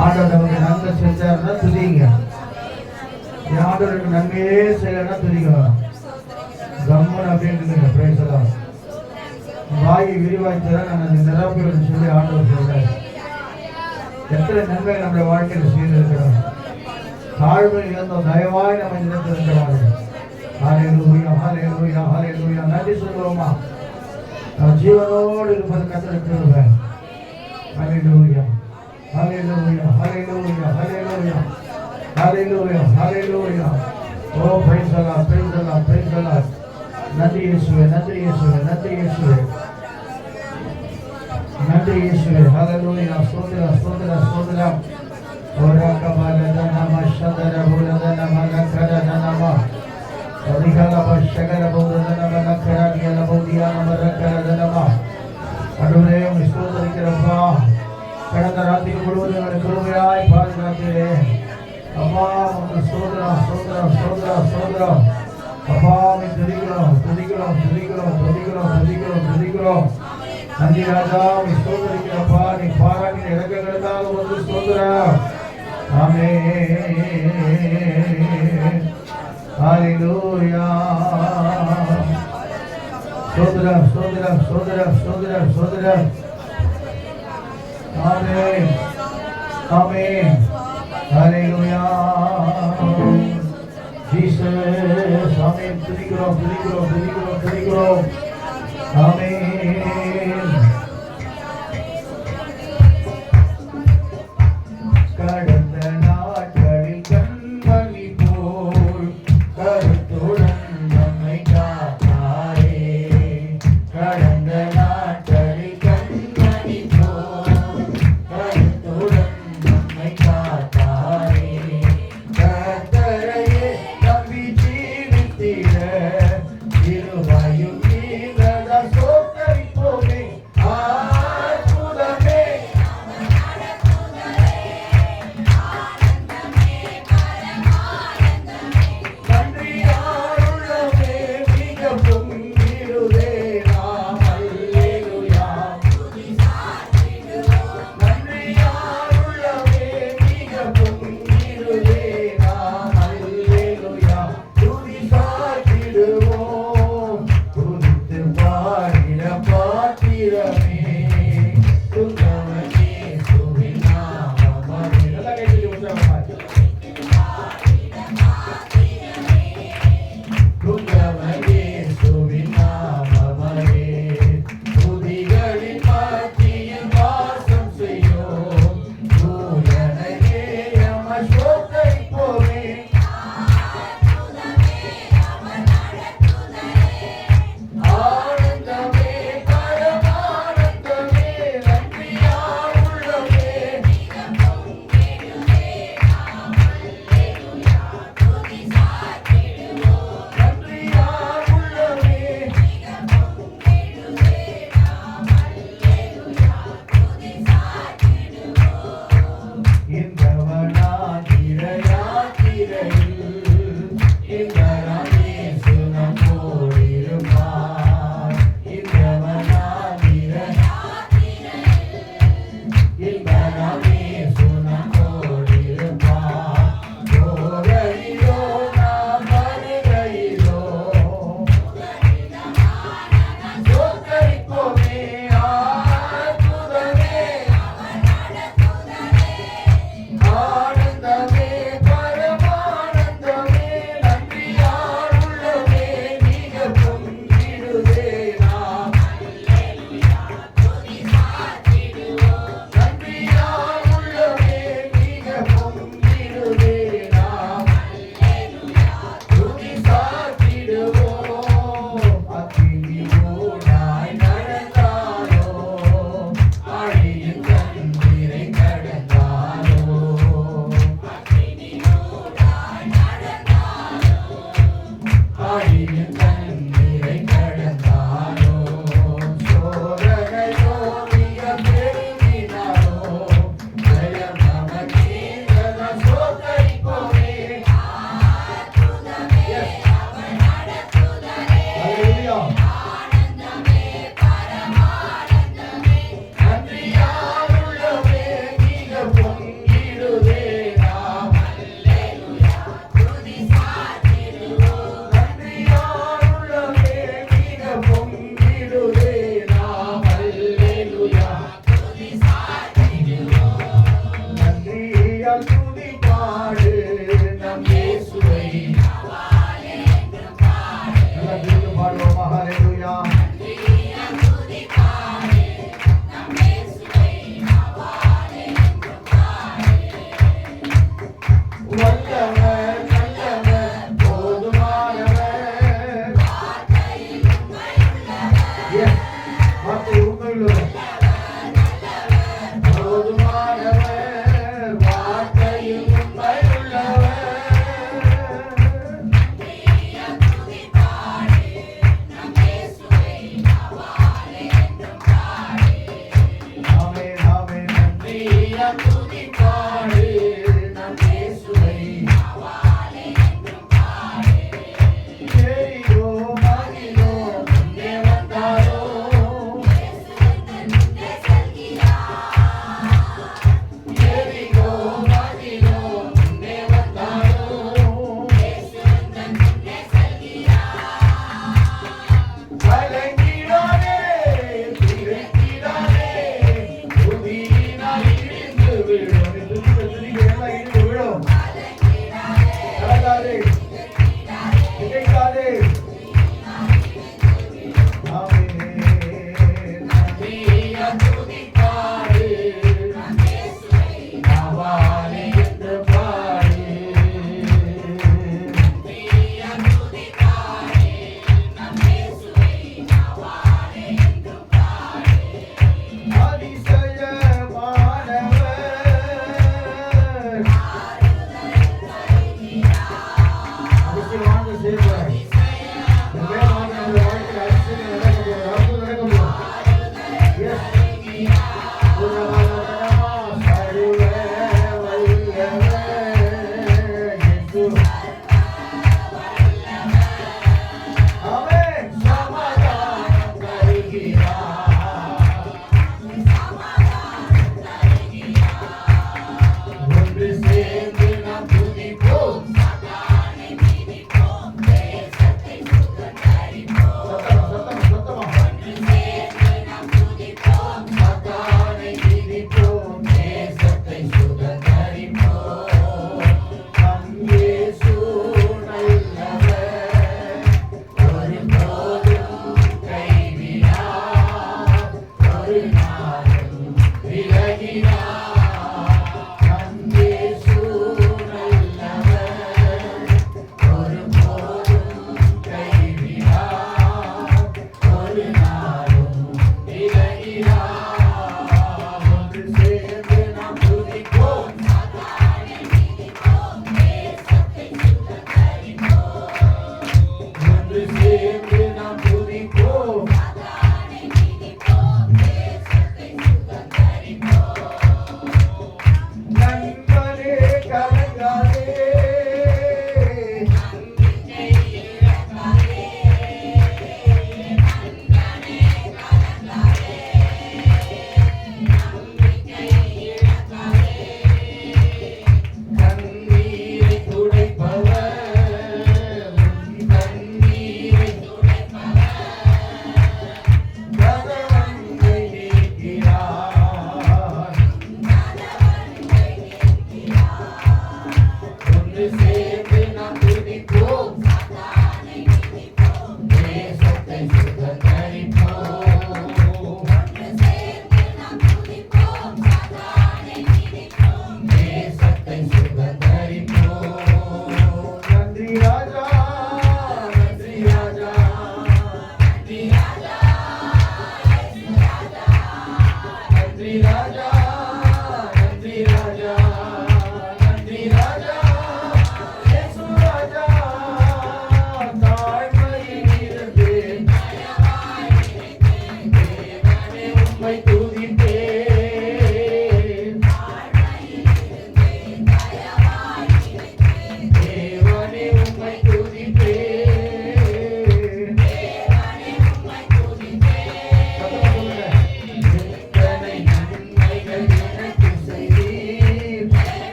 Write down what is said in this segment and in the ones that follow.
ஆண்டவர் நமக்கு நன்மை செஞ்சாருன்னா துதிங்க. ஆண்டவருக்கு நன்மையே செய்யலைன்னா துதிக்கலாம். கம்மன் அப்படின்னு பேசலாம். வாயை விரிவாய்த்ததான் நான் நிரப்புகிறேன்னு சொல்லி ஆண்டவர் சொல்றாரு. எத்தனை நன்மைகள் நம்முடைய வாழ்க்கையில் செய்திருக்கிறோம். தாழ்மையில் இருந்தோம், தயவாய் நம்ம நினைத்திருக்கிறார்கள். ஹல்லேலூயா, ஹல்லேலூயா, ஹல்லேலூயா. நன்றி சொல்லுவோமா? நாம் ஜீவனோடு இருப்பது கர்த்தருக்கு கிருபை. ஹல்லேலூயா, ஹல்லேலூயா, ஹல்லேலூயா, ஹல்லேலூயா, ஹல்லேலூயா, ஹல்லேலூயா. Oh praise the lord, praise the lord, praise the lord. நன்றி இயேசுவே, நன்றி இயேசுவே, நன்றி இயேசுவே, நன்றி இயேசுவே. ஹல்லேலூயா. ஸ்தோத்திரம், ஸ்தோத்திரம், ஸ்தோத்திரம். ஓரகபலதனம ஷதரபுலதனம லக்கரதனம அதிகலபஷகரபுலதனம லக்கரதியலபுதியானம லக்கரதனம. ஆண்டவரே உம்மை ஸ்தோத்திரிக்கிறப்பா. கடந்த ராத்திரி முழுவதும் எங்களை கிருபையாய் பாதுகாத்தீரே அப்பா. உமக்கு ஸ்தோத்திரம், ஸ்தோத்திரம், ஸ்தோத்திரம், ஸ்தோத்திரம். அப்பா உம்மை துதிக்கிறோம், துதிக்கிறோம், துதிக்கிறோம், துதிக்கிறோம், துதிக்கிறோம், துதிக்கிறோம். நன்றி ராஜா, உம்மை ஸ்தோத்திரிக்கிறப்பா. நீ பாராட்டின இறக்கங்களுக்காக உமக்கு ஸ்தோத்திரம். ஆமென். ஹல்லேலூயா. ஸ்தோத்திரம், ஸ்தோத்திரம், ஸ்தோத்திரம், ஸ்தோத்திரம், ஸ்தோத்திரம். ஆமென், ஆமென். ஹல்லேலூயா. ஜீசஸ். ஆமென். துதிக்கிறோம், துதிக்கிறோம், துதிக்கிறோம், துதிக்கிறோம். ஆமென். கடந்த நாட்களில் கண்மணி போல் கருத்துடன் நம்மை காத்தாரே. கடந்த நாட்களில் கண்மணி போல் கருத்துடன் நம்மை காத்தாரே. கர்த்தரையே நம்பி ஜீவித்திட இருவாயும் நீங்கதான் சோத்தரிப்போமே. அற்புதமே நன்றியாருள்ளமே மிக பொங்கிடுதே நாம். அல்லேலூயா. நன்றியாருள்ளமே மிக பொங்கிடுதே நாம். அல்லேலூயா. துதி சாற்றிடுவோம், துதித்து பாடிட பாத்திரமே. துதித்தவன் இயேசுவின் நாமமே. நல்லா கைத்தட்டி உற்சாகமா. துதித்தவன் இயேசுவின் நாமமே. துதிகளின் மத்தியில் வாசம் செய்யும் தூயனையே எம்மை ஸ்தோத்திரிப்போமே. ஆனந்தமே பரமானந்தமே நன்றியாருள்ளமே. நன்றியாருள்ளமே. இந்தவனாகிற யாத்திரையில் இந்தவன் இயேசு நம்மோடு இருப்பார். இந்தவனாகிற இந்தவன் இயேசு நம்மோடு இருப்பார். போகையிலோ நாம் வருகையிலோ சோத்தரிப்போமே. அற்புதமே ஆனந்தமே பரமானந்தமே நன்றியாருள்ளமே மிக பொங்கிடுதே நாம். நன்றியாருள்ளமே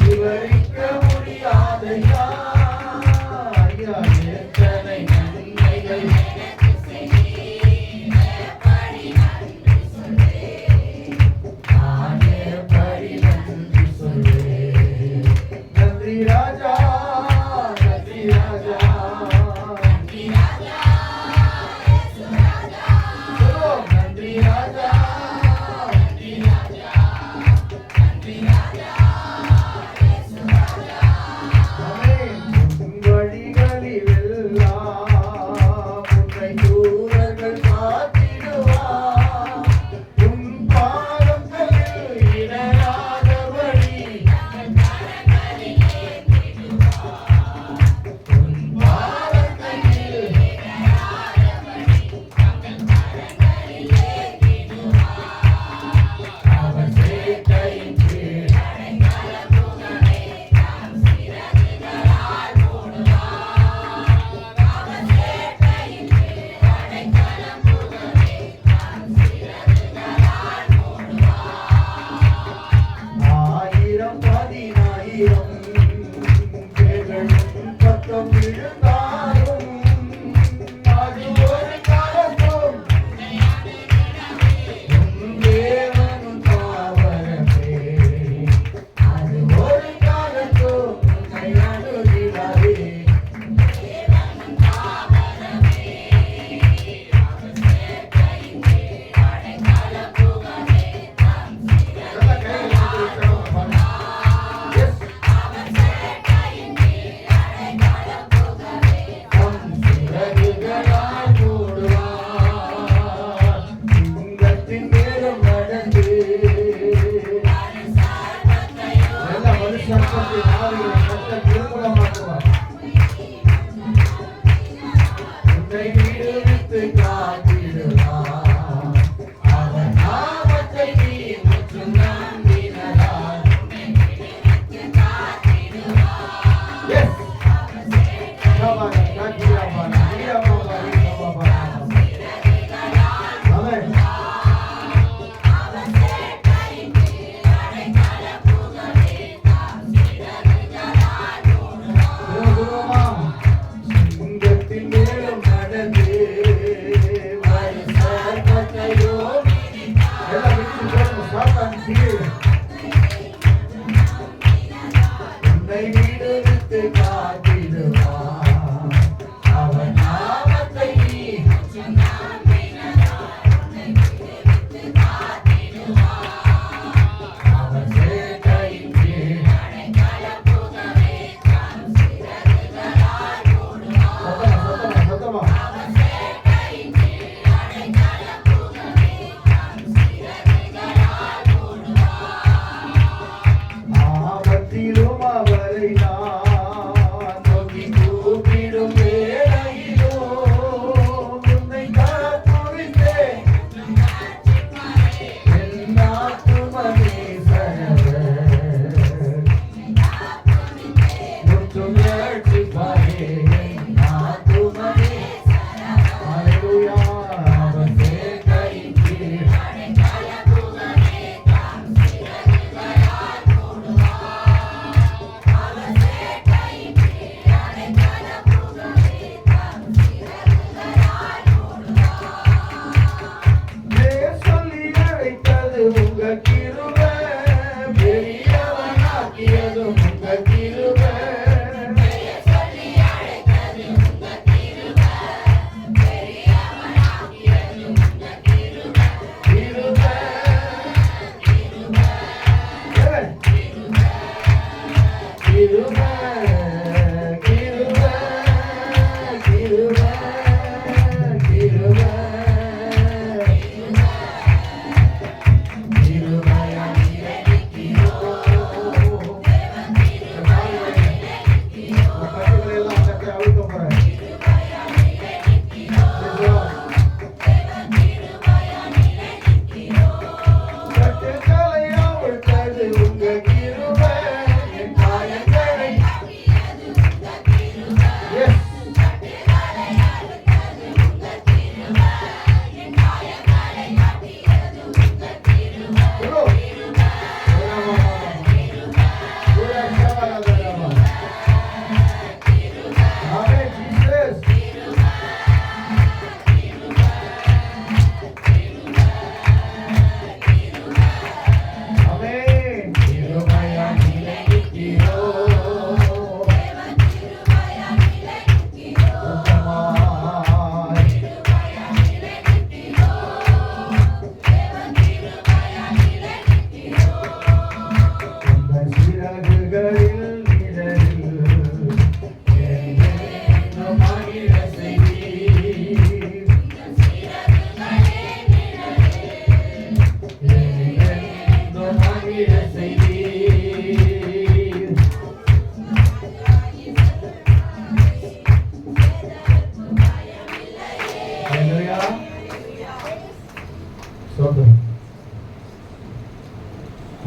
விவரிக்க முடியாதையா ஐயா எத்தனை நன்மைகள் உன்னை விடுவித்து காத்திடுவார். அவர் நாமத்தை நீ முற்றும் நம்பினதால் உன்னை விடுவித்து காத்திடுவார். எஸ் சபானா காத்திடுவார்.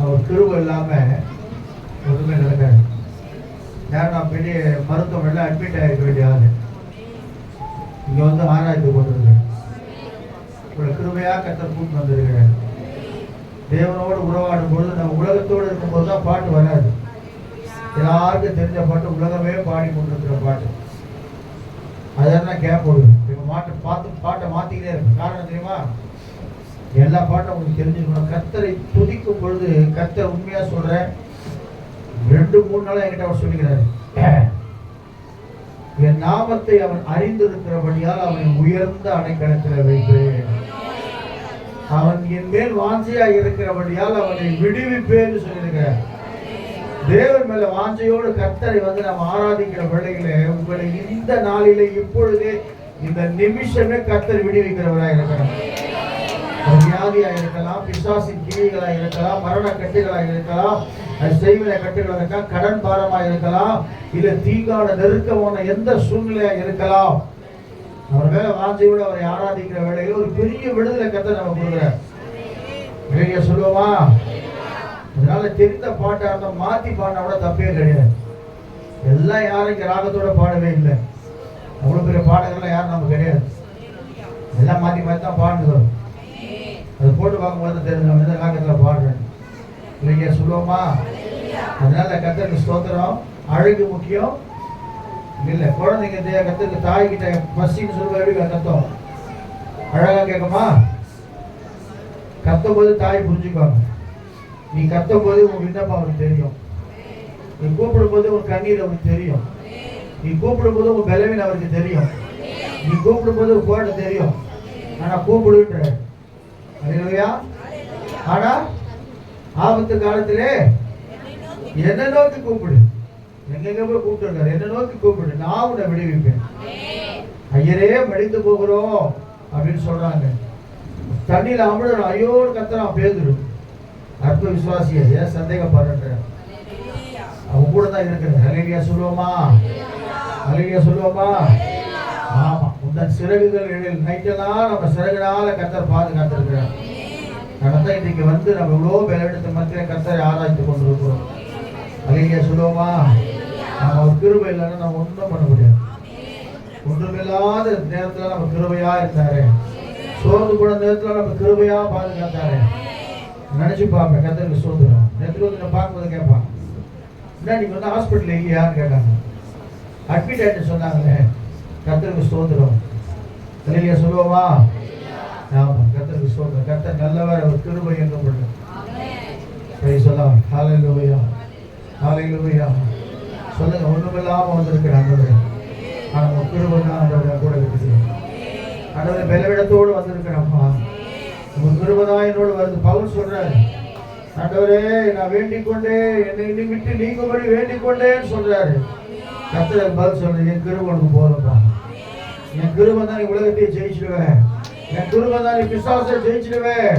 அவர் கிருபை இல்லாம ஒன்றுமே நடக்காது. நான் பெரிய மருத்துவமனையில் அட்மிட் ஆகிருக்க வேண்டிய ஆளு இங்க வந்து ஆராய்ச்சி போட்டிருக்கேன். இவ்வளவு கிருபையா கர்த்தர் கூட்டு வந்திருக்கிறேன். தேவனோடு உறவாடும் பொழுது நம்ம உலகத்தோடு இருக்கும்போது தான் பாட்டு வராது. எல்லாருக்கும் தெரிஞ்ச பாட்டு, உலகமே பாடி கொண்டிருக்கிற பாட்டு, அதெல்லாம் கேப் போடுது. எங்க பாட்டை மாத்திக்கிட்டே இருக்கு. காரணம் தெரியுமா? எல்லா பாட்டும் உங்களுக்கு தெரிஞ்சுக்கணும். கர்த்தரை துதிக்கும் பொழுது கர்த்தர் உண்மையா சொல்றேன், 2-3 நாளா என்கிட்ட அவர் சொல்லிக்கிறாரு, என் நாமத்தை அவன் அறிந்திருக்கிறபடியால் அவனை உயர்ந்த அடைக்கலத்தில் வைப்பேன், அவன் என் மேல் வாஞ்சையா இருக்கிறபடியால் அவனை விடுவிப்பேன்னு சொல்லியிருக்கிறார். தேவன் மேல வாஞ்சையோடு கர்த்தரை வந்து நம்ம ஆராதிக்கிற வேளையிலே உங்களை இந்த நாளிலே இப்பொழுதே இந்த நிமிஷமே கர்த்தர் விடுவிக்கிறவராக இருக்கிறார். வியாதியா இருக்கலாம், பிசாசின் கிழிகளா இருக்கலாம், மரண கட்டுகளா இருக்கலாம், செய்வினை கட்டுகளா இருக்கலாம், கடன் பாரமா இருக்கலாம், இல்ல தீங்கான நெருக்கமான எந்த சூழ்நிலையா இருக்கலாம். அவர் மேல வாஞ்சையோடு அவரை ஆராதிக்கிற வேளையில் ஒரு பெரிய விடுதலை கர்த்தர் நம்ம கொடுக்குறார். வெளியே சொல்லுவோமா? அதனால தெரிந்த பாட்டை அந்த மாத்தி பாடினா கூட தப்பே கிடையாது. எல்லாம் யாரும் இங்க ராகத்தோட பாடவே இல்லை. அவ்வளவு பெரிய பாடகர்லாம் யாரும் நமக்கு கிடையாது. எல்லாம் மாத்தி மாத்தி தான் பாடுகிறோம். அதை போட்டு பார்க்கும்போது தெரிஞ்சு நம்ம எந்த ராகத்துல பாடுறேன். இல்லைங்க சொல்லுவோமா? அதனால கர்த்தருக்கு ஸ்தோத்திரம். அழகு முக்கியம் இல்லை. குழந்தைங்க கர்த்தருக்கு தாய்கிட்ட பசின்னு சொல்லுவாரு கத்தம் அழகா கேட்குமா? கத்தும் போது தாய் புரிஞ்சுக்குவாங்க. நீ கத்தும் போது உன் விண்ணப்பம் அவருக்கு தெரியும். நீ கூப்பிடும் போது உன் கண்ணீர் அவருக்கு தெரியும். நீ கூப்பிடும் போது உன் பலவீனம் அவருக்கு தெரியும். நீ கூப்பிடும் போது உன் கோட்டை தெரியும். ஆனா கூப்பிடுன்ற அல்லேலூயா. ஆனா ஆபத்து காலத்திலே என்ன நோக்கி கூப்பிடு. எங்கெங்க போய் கூப்பிட்டு என்ன நோக்கி கூப்பிடு, நான் உன்னை விடுவிப்பேன். ஐயரே மடித்து போகிறோம் அப்படின்னு சொல்றாங்க. தண்ணியில அமிழணும். ஐயோடு கத்துறான் பேதுரு. அற்ப விசுவாசிய ஏன் சந்தேகப்படுற? அவன் கூட தான் இருக்கிற. அல்லேலூயா சொல்லுவோமா? அல்லேலூயா சொல்லுவோமா? ஆமா. உந்தன் சிறகுகள் எழில். நைட்டெல்லாம் நம்ம சிறகுனால கர்த்தர் பாதுகாத்திருக்கிறார். அதனால இன்னைக்கு வந்து நம்ம இவ்வளோ பலவீனத்து மத்தியில கர்த்தரை ஆராய்ந்து கொண்டிருக்கிறோம். அல்லேலூயா சொல்லுவோமா? நம்ம ஒரு கிருபை இல்லைன்னா நம்ம ஒன்றும் பண்ண முடியாது. ஒன்றுமில்லாத நேரத்துல நம்ம கிருபையா இருந்தாரு. சோர்ந்து போன நேரத்துல நம்ம கிருபையா பாதுகாத்தாரு. நினைச்சு பார்ப்பேன். கர்த்தருக்கு சோதனம். நேற்று வந்து நான் பார்க்கும்போது கேட்பான், என்ன நீங்க வந்து ஹாஸ்பிட்டல் இல்லையான்னு கேட்டாங்க. அட்மிட் ஆயிட்டு சொன்னாங்களே. கர்த்தருக்கு சோதனம். அல்லேலூயா சொல்லுவோமா? ஆமா. கர்த்தருக்கு சோதனம். கர்த்தர் நல்லவர். அவர் கிருபை என்றும் உள்ளது. Praise the lord. ஹல்லேலூயா. ஹல்லேலூயா. சொல்லுங்க. ஒண்ணுமில்லாம வந்திருக்கிற ஆண்டவரே, ஆனா உங்க கிருபை தான் ஆண்டவரே கூட இருக்குது. ஆண்டவரே பலவீனத்தோடு வந்திருக்கிறப்பா, உங்க கிருபை தான் என்னோடு வருது. பவுல் சொல்றாரு, ஆண்டவரே நான் வேண்டிக் கொண்டே என்னை இன்னி விட்டு நீங்கும்படி வேண்டிக் கொண்டேன்னு சொல்றாரு. கர்த்தர் பதில் சொல்றேன், என் கிருபை உனக்கு போதும்பா. என் கிருபை தான் நீ உலகத்தையே ஜெயிச்சிடுவேன். என் கிருபை தான் நீ பிசாசை ஜெயிச்சிடுவேன்.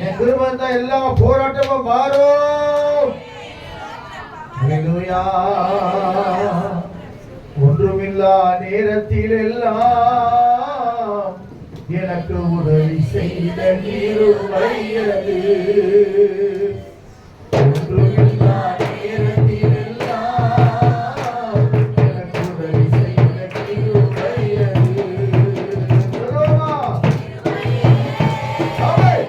என் கிருபை தான் எல்லா போராட்டமும் மாறும். அல்லேலூயா. ஒன்றுமில்லா நேரத்தில் எல்லாம் எனக்கு உதவி செய்த நீருமையது. ஒன்றுமில்லா நேரத்தில் எல்லாம் எனக்கு உதவி செய்த நீருமையது. சொல்லுவோமா? ஆமென்.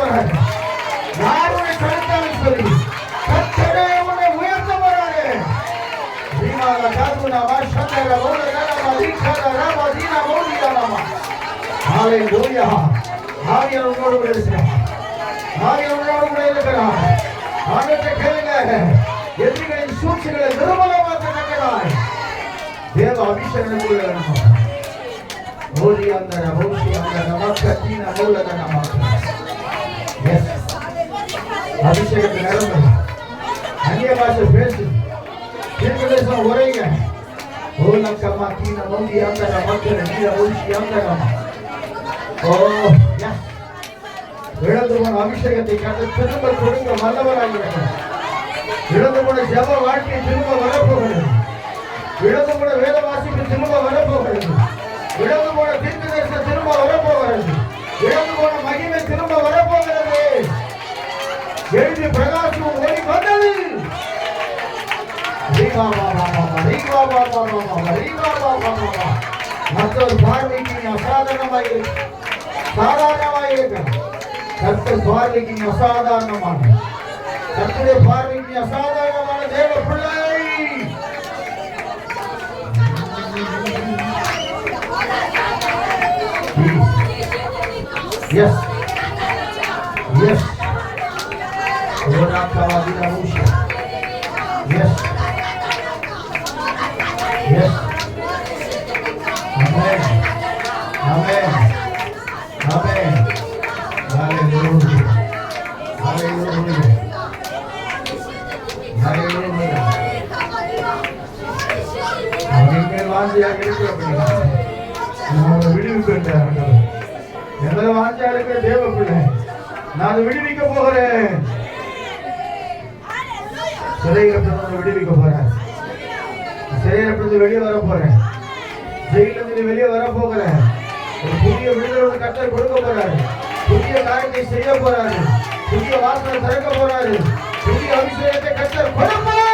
போறாரு. யாருடைய கருத்தாலும் சரி, கர்த்தரே உன்னை உயர்த்த போறாரு. தீனால காதுனா வாஷந்தர ஓடரமா தீகரமா தீனா ஓடியாமா. ஹalleluya. ஆவியானவர் உங்களோடு கூட இருக்கிறார். ஆவியானவர் உங்களோடு கூட இருக்கிறார். ஆண்டவரே கேளுங்க. எதிரிகளின் சூழ்ச்சிகளை நிர்மூலமாக்க கட்டளாய் தேவ அபிஷேகம் கொடுக்கணும். ஓடி அந்த ஓசி அந்த நமக்கு தீன மூலத நமக்கு. எஸ். அபிஷேகத்தை நிரம்பு. அந்நிய பாஷை பேசு. தீர்க்கதரிசனம் உரைங்க. ஓலக்கமா தீன மூடி அந்த நமக்கு நீல ஓசி அந்த நமக்கு. ஓ எஸ். இழந்து போன அபிஷேகத்தை கண்டு திரும்ப கொடுக்க வல்லவராகிறார். இழந்து போன ஜப வாழ்க்கை திரும்ப வரப்போகிறது. இழந்து போன வேத வாசிப்பு திரும்ப வரப்போகிறது. இழந்து போன தீர்க்கதரிசனம் திரும்ப வரப்போகிறது. இழந்து போன மகிமை திரும்ப வரப்போகிறது. எழுதி பிரகாசம் ஒளி வந்தது. மற்றொரு பார்வைக்கு நீ அசாதாரணமாக இருக்க. சாதாரணமாக இருக்க. கர்த்தர் பார்வைக்கு நீ அசாதாரணமான. கர்த்தருடைய பார்வைக்கு நீ அசாதாரணமான தேவ பிள்ளை. Yes. Yes. Ora kawabila musha. Yes. Yes. Amen. Amen. Amen. Hallelujah. Hallelujah. Hallelujah. Amen. வாஞ்சியாக இருக்கிற நான் விடுவிப்பேன். எங்களை வாஞ்சியா இருக்கிற தேவ பிள்ளை நான் விடுவிக்க போகிறேன். சிறையிலிருந்து விடுவிக்க போறேன். சிறையிலிருந்து வெளியே வர போறேன். ஜெயிலிருந்து வெளியே வர போகிறேன். ஒரு புதிய விடுதலை கர்த்தர் கொடுக்க போறாரு. புதிய காரியத்தை செய்ய போறாரு. புதிய வாசலை திறக்க போறாரு. புதிய அபிஷேகத்தை கர்த்தர் கொடுப்பார்.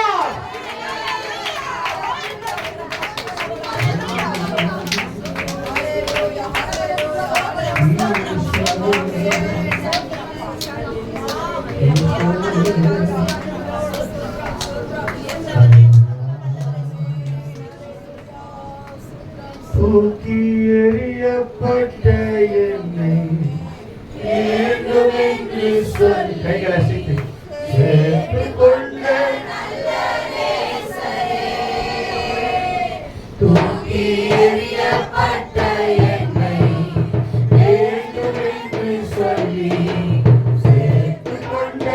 தூக்கி எறியப்பட்ட என்னை ஏகமென்று சொல்லி கைகளை சீட்டு சேர்த்துக் கொண்ட தூக்கி எறியப்பட்ட என்னை ஏகமென்று சொல்லி சேர்த்துக் கொண்ட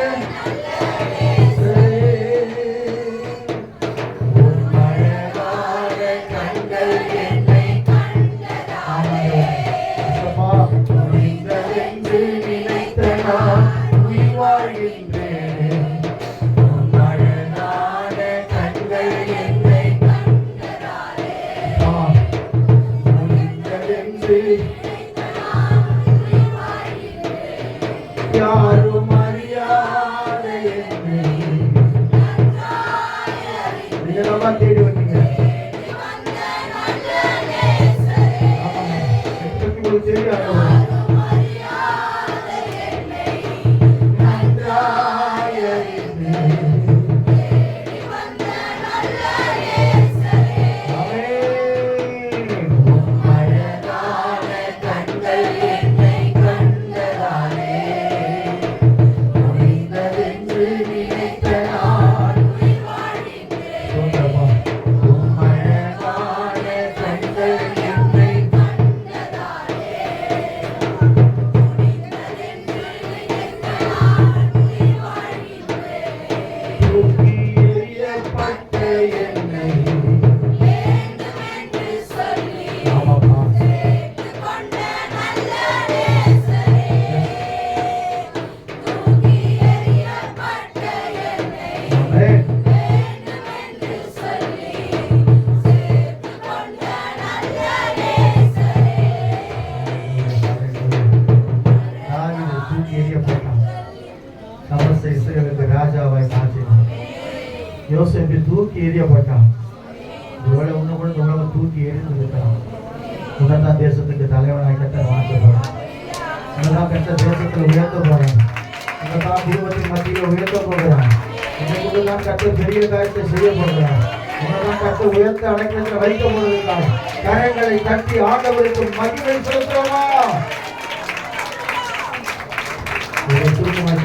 யாரும் அறியாத என்னை நீங்க தேடி வந்தீங்க. ராஜாவாய் மாற்றினார். யோசேப்பு தூக்கி எறியப்பட்டான். ஒருவேளை உன்னை கூட இந்த உலகம் தூக்கி எறிந்து விட்டான். உடனே தேசத்துக்கு தலைவனாய் கர்த்தர் மாற்ற போறான். உடனே கர்த்தர் தேசத்தில் உயர்த்த போறான். உங்க தான் குடும்பத்தின் மத்தியில் உயர்த்த போகிறார். இன்னைக்கு தான் கர்த்தர் பெரிய காரியத்தை செய்ய போகிறார். உங்கள்தான் கர்த்தர் உயர்த்த அடைக்கலத்தில் வைக்க போவதற்காக கரங்களை தட்டி ஆண்டவருக்கு மகிமை செலுத்துறோமா? ஒரு திருமணம்